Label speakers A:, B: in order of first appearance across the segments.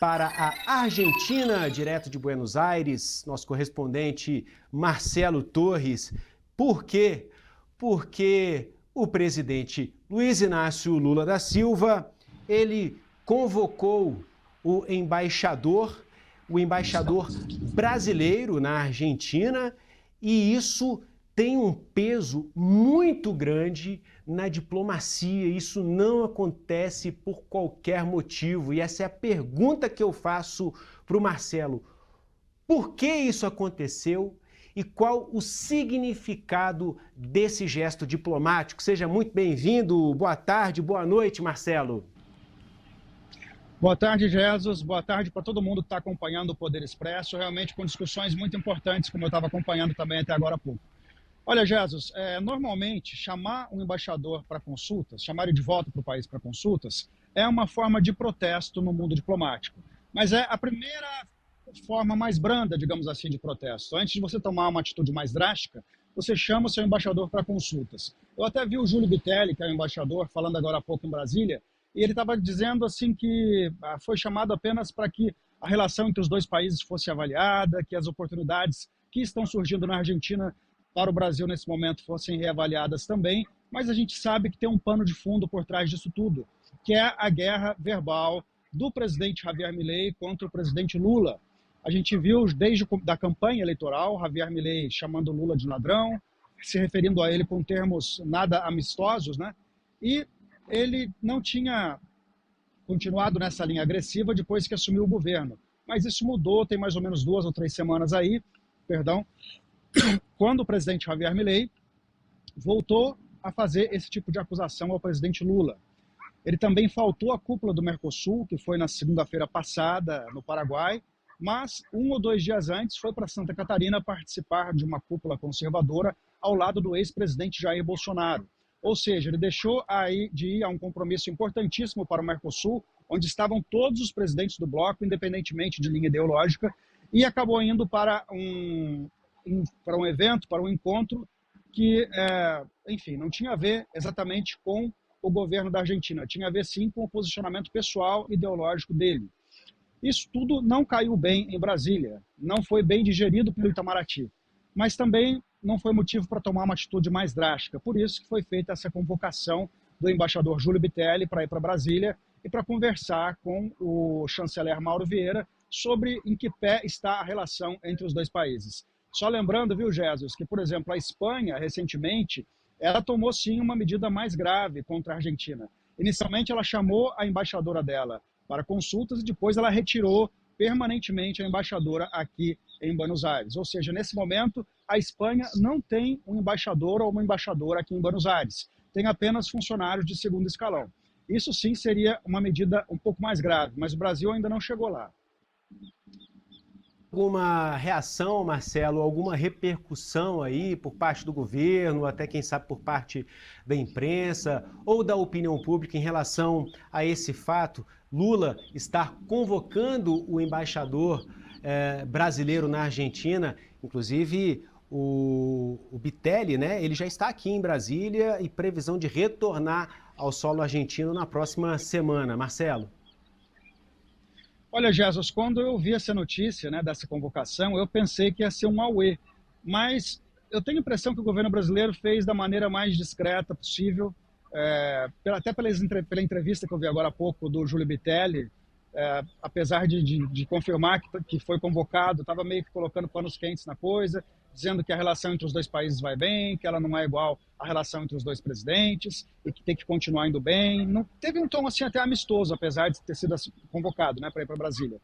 A: para a Argentina, direto de Buenos Aires, nosso correspondente Marcelo Torres. Por quê? Porque o presidente Luiz Inácio Lula da Silva, ele convocou o embaixador brasileiro na Argentina, e isso tem um peso muito grande na diplomacia. Isso não acontece por qualquer motivo. E essa é a pergunta que eu faço para o Marcelo. Por que isso aconteceu e qual o significado desse gesto diplomático? Seja muito bem-vindo. Boa tarde, boa noite, Marcelo.
B: Boa tarde, Jesus. Boa tarde para todo mundo que está acompanhando o Poder Expresso, realmente com discussões muito importantes, como eu estava acompanhando também até agora há pouco. Olha, Jesus, normalmente chamar um embaixador para consultas, chamar ele de volta para o país para consultas, é uma forma de protesto no mundo diplomático. Mas é a primeira forma mais branda, digamos assim, de protesto. Antes de você tomar uma atitude mais drástica, você chama o seu embaixador para consultas. Eu até vi o Júlio Bitelli, que é o embaixador, falando agora há pouco em Brasília, e ele estava dizendo assim que foi chamado apenas para que a relação entre os dois países fosse avaliada, que as oportunidades que estão surgindo na Argentina para o Brasil nesse momento fossem reavaliadas também, mas a gente sabe que tem um pano de fundo por trás disso tudo, que é a guerra verbal do presidente Javier Milei contra o presidente Lula. A gente viu desde a campanha eleitoral, Javier Milei chamando Lula de ladrão, se referindo a ele com termos nada amistosos, né? E ele não tinha continuado nessa linha agressiva depois que assumiu o governo. Mas isso mudou, tem mais ou menos 2 ou 3 semanas aí, quando o presidente Javier Milei voltou a fazer esse tipo de acusação ao presidente Lula. Ele também faltou à cúpula do Mercosul, que foi na segunda-feira passada no Paraguai, mas 1 ou 2 dias antes foi para Santa Catarina participar de uma cúpula conservadora ao lado do ex-presidente Jair Bolsonaro. Ou seja, ele deixou de ir a um compromisso importantíssimo para o Mercosul, onde estavam todos os presidentes do bloco, independentemente de linha ideológica, e acabou indo para um evento, para um encontro que, enfim, não tinha a ver exatamente com o governo da Argentina, tinha a ver sim com o posicionamento pessoal ideológico dele. Isso tudo não caiu bem em Brasília, não foi bem digerido pelo Itamaraty, mas também não foi motivo para tomar uma atitude mais drástica. Por isso que foi feita essa convocação do embaixador Júlio Bitelli para ir para Brasília e para conversar com o chanceler Mauro Vieira sobre em que pé está a relação entre os dois países. Só lembrando, viu, Jesus, que, por exemplo, a Espanha, recentemente, ela tomou sim uma medida mais grave contra a Argentina. Inicialmente, ela chamou a embaixadora dela para consultas e depois ela retirou permanentemente a embaixadora aqui em Buenos Aires. Ou seja, nesse momento, a Espanha não tem um embaixador ou uma embaixadora aqui em Buenos Aires. Tem apenas funcionários de segundo escalão. Isso sim seria uma medida um pouco mais grave, mas o Brasil ainda não chegou lá.
A: Alguma reação, Marcelo, alguma repercussão aí por parte do governo, até quem sabe por parte da imprensa ou da opinião pública em relação a esse fato? Lula estar convocando o embaixador brasileiro na Argentina, inclusive o Bitelli, né? Ele já está aqui em Brasília e previsão de retornar ao solo argentino na próxima semana. Marcelo.
B: Olha, Jesus, quando eu vi essa notícia, né, dessa convocação, eu pensei que ia ser um auê, mas eu tenho a impressão que o governo brasileiro fez da maneira mais discreta possível, até pela entrevista que eu vi agora há pouco do Júlio Bitelli, apesar de confirmar que foi convocado, estava meio que colocando panos quentes na coisa, dizendo que a relação entre os dois países vai bem, que ela não é igual à relação entre os dois presidentes e que tem que continuar indo bem. Não, teve um tom assim até amistoso, apesar de ter sido convocado, né, para ir para Brasília.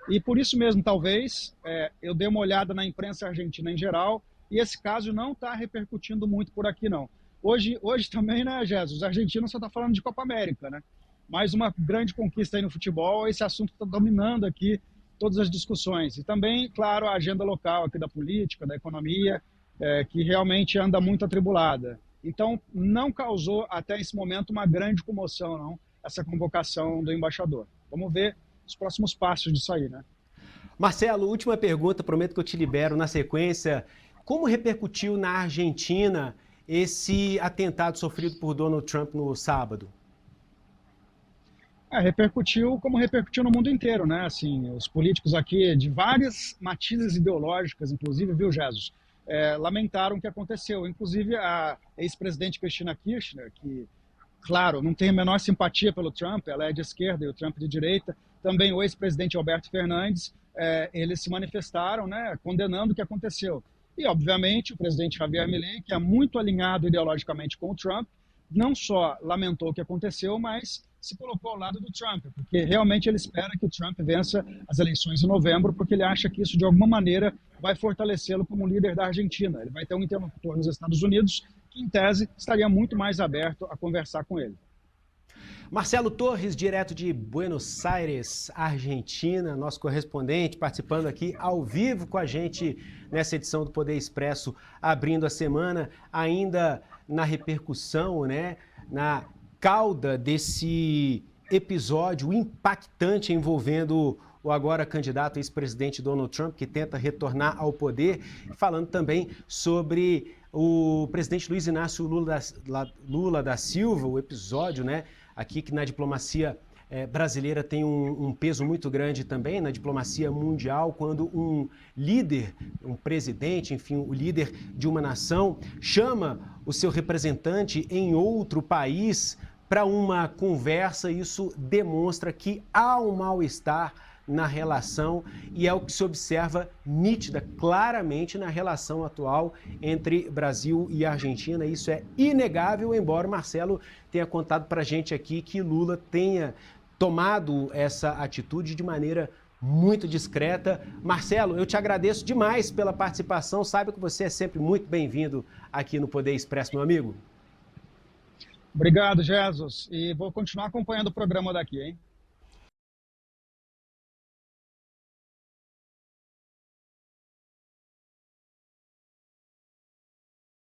B: E por isso mesmo, talvez, eu dei uma olhada na imprensa argentina em geral e esse caso não está repercutindo muito por aqui, não. Hoje também, né, Jesus, a Argentina só está falando de Copa América, né? Mais uma grande conquista aí no futebol, esse assunto está dominando aqui todas as discussões. E também, claro, a agenda local aqui da política, da economia, que realmente anda muito atribulada. Então, não causou até esse momento uma grande comoção, não, essa convocação do embaixador. Vamos ver os próximos passos disso aí, né?
A: Marcelo, última pergunta, prometo que eu te libero na sequência. Como repercutiu na Argentina esse atentado sofrido por Donald Trump no sábado?
B: Repercutiu como repercutiu no mundo inteiro, né? Assim, os políticos aqui de várias matizes ideológicas, inclusive, viu, Jesus, lamentaram o que aconteceu. Inclusive a ex-presidente Cristina Kirchner, que, claro, não tem a menor simpatia pelo Trump, ela é de esquerda e o Trump de direita, também o ex-presidente Alberto Fernandes, eles se manifestaram, né, condenando o que aconteceu. E, obviamente, o presidente Javier Milei, que é muito alinhado ideologicamente com o Trump, não só lamentou o que aconteceu, mas se colocou ao lado do Trump, porque realmente ele espera que o Trump vença as eleições em novembro, porque ele acha que isso, de alguma maneira, vai fortalecê-lo como líder da Argentina. Ele vai ter um interlocutor nos Estados Unidos que, em tese, estaria muito mais aberto a conversar com ele.
A: Marcelo Torres, direto de Buenos Aires, Argentina, nosso correspondente, participando aqui ao vivo com a gente nessa edição do Poder Expresso, abrindo a semana, ainda na repercussão, né, na cauda desse episódio impactante envolvendo o agora candidato ex-presidente Donald Trump, que tenta retornar ao poder, falando também sobre o presidente Luiz Inácio Lula da Silva, o episódio, né, aqui que na diplomacia brasileira tem um peso muito grande também, na diplomacia mundial, quando um líder, um presidente, enfim, o líder de uma nação, chama o seu representante em outro país para uma conversa. Isso demonstra que há um mal-estar na relação e é o que se observa nítida, claramente na relação atual entre Brasil e Argentina. Isso é inegável, embora o Marcelo tenha contado para a gente aqui que Lula tenha tomado essa atitude de maneira muito discreta. Marcelo, eu te agradeço demais pela participação, saiba que você é sempre muito bem-vindo aqui no Poder Expresso, meu amigo.
B: Obrigado, Jesus, e vou continuar acompanhando o programa daqui, hein?